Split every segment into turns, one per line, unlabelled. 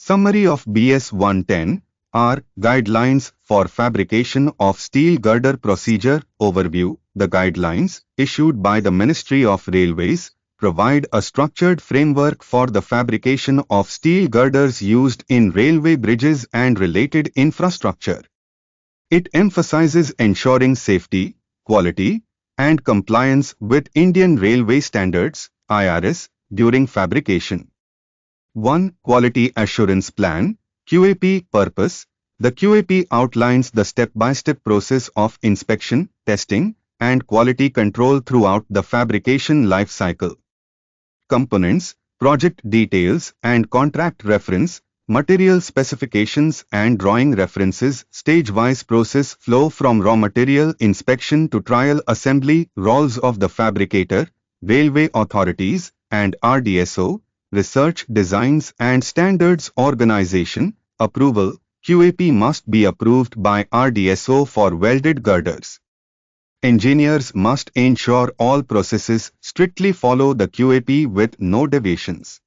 Summary of BS 110 are Guidelines for Fabrication of Steel Girder Procedure Overview. The guidelines, issued by the Ministry of Railways, provide a structured framework for the fabrication of steel girders used in railway bridges and related infrastructure. It emphasizes ensuring safety, quality, and compliance with Indian Railway Standards (IRS) during fabrication. 1. Quality Assurance Plan (QAP) Purpose. The QAP outlines the step-by-step process of inspection, testing, and quality control throughout the fabrication life cycle. Components, project details and contract reference, material specifications and drawing references, stage-wise process flow from raw material inspection to trial assembly, roles of the fabricator, railway authorities, and RDSO, research, designs and standards organization, approval. QAP must be approved by RDSO for welded girders. Engineers must ensure all processes strictly follow the QAP with no deviations.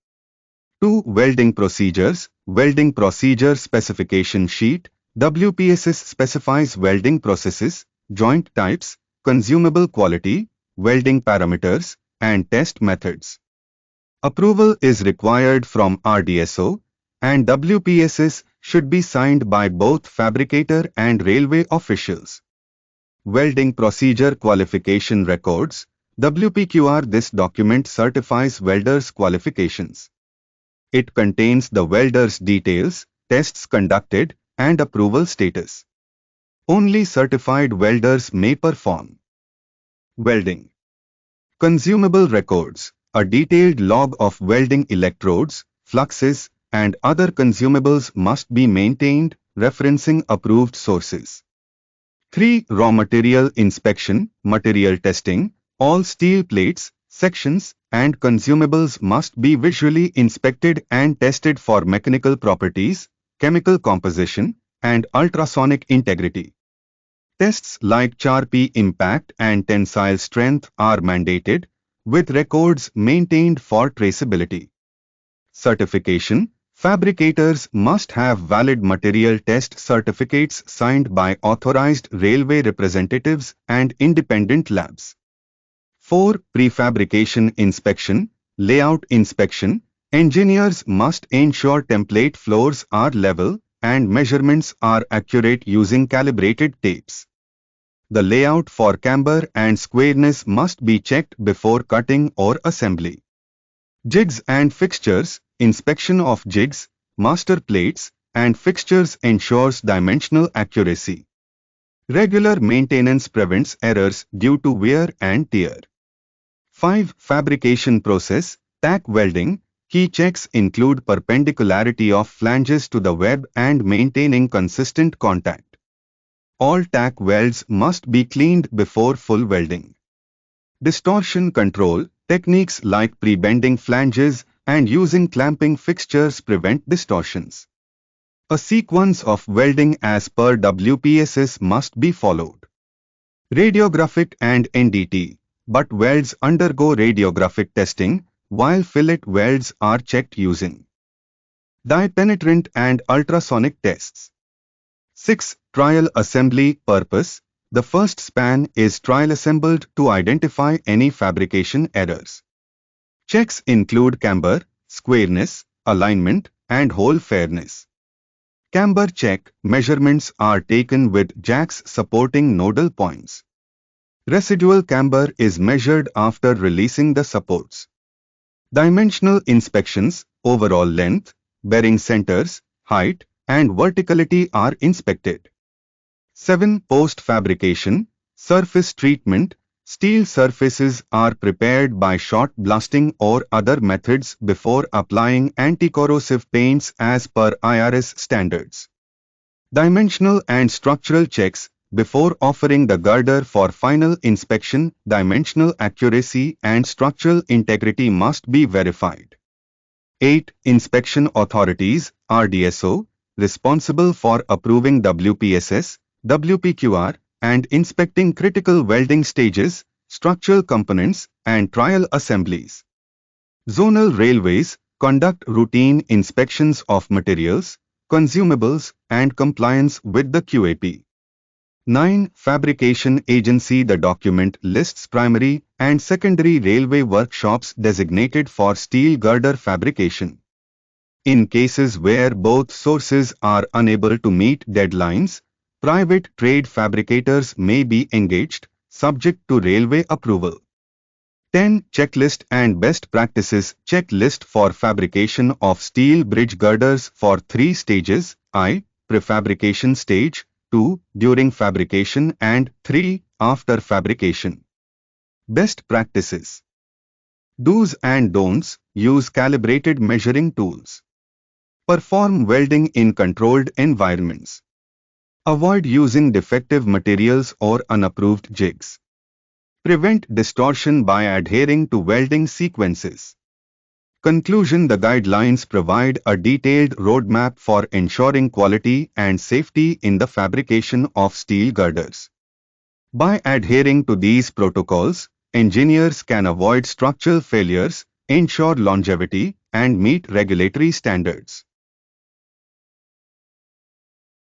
2. Welding procedures. Welding procedure specification sheet. WPSS specifies welding processes, joint types, consumable quality, welding parameters, and test methods. Approval is required from RDSO, and WPSS should be signed by both fabricator and railway officials. Welding Procedure Qualification Records, WPQR. This document certifies welders' qualifications. It contains the welder's details, tests conducted, and approval status. Only certified welders may perform. Welding Consumable Records. A detailed log of welding electrodes, fluxes, and other consumables must be maintained, referencing approved sources. 3. Raw material inspection, material testing. All steel plates, sections, and consumables must be visually inspected and tested for mechanical properties, chemical composition, and ultrasonic integrity. Tests like CHARP impact and tensile strength are mandated, with records maintained for traceability. Certification. Fabricators must have valid material test certificates signed by authorized railway representatives and independent labs. 4. Prefabrication inspection, layout inspection. Engineers must ensure template floors are level and measurements are accurate using calibrated tapes. The layout for camber and squareness must be checked before cutting or assembly. Jigs and fixtures. Inspection of jigs, master plates, and fixtures ensures dimensional accuracy. Regular maintenance prevents errors due to wear and tear. 5. Fabrication process, tack welding. Key checks include perpendicularity of flanges to the web and maintaining consistent contact. All tack welds must be cleaned before full welding. Distortion control. Techniques like pre-bending flanges and using clamping fixtures prevent distortions. A sequence of welding as per WPSS must be followed. Radiographic and NDT, but welds undergo radiographic testing, while fillet welds are checked using dye penetrant and ultrasonic tests. 6. Trial assembly purpose. The first span is trial assembled to identify any fabrication errors. Checks include camber, squareness, alignment, and hole fairness. Camber check. Measurements are taken with jacks supporting nodal points. Residual camber is measured after releasing the supports. Dimensional inspections. Overall length, bearing centers, height, and verticality are inspected. 7. Post-fabrication, surface treatment. Steel surfaces are prepared by shot blasting or other methods before applying anti-corrosive paints as per IRS standards. Dimensional and structural checks. Before offering the girder for final inspection, dimensional accuracy and structural integrity must be verified. 8. Inspection authorities, RDSO, responsible for approving WPSS, WPQR, and inspecting critical welding stages, structural components, and trial assemblies. Zonal railways, conduct routine inspections of materials, consumables, and compliance with the QAP. 9. Fabrication agency. The document lists primary and secondary railway workshops designated for steel girder fabrication. In cases where both sources are unable to meet deadlines, private trade fabricators may be engaged, subject to railway approval. 10. Checklist and best practices. Checklist for fabrication of steel bridge girders for 3 stages: I. Prefabrication stage, 2. During fabrication, and 3. After fabrication. Best practices. Do's and don'ts. Use calibrated measuring tools. Perform welding in controlled environments. Avoid using defective materials or unapproved jigs. Prevent distortion by adhering to welding sequences. Conclusion. The guidelines provide a detailed roadmap for ensuring quality and safety in the fabrication of steel girders. By adhering to these protocols, engineers can avoid structural failures, ensure longevity, and meet regulatory standards.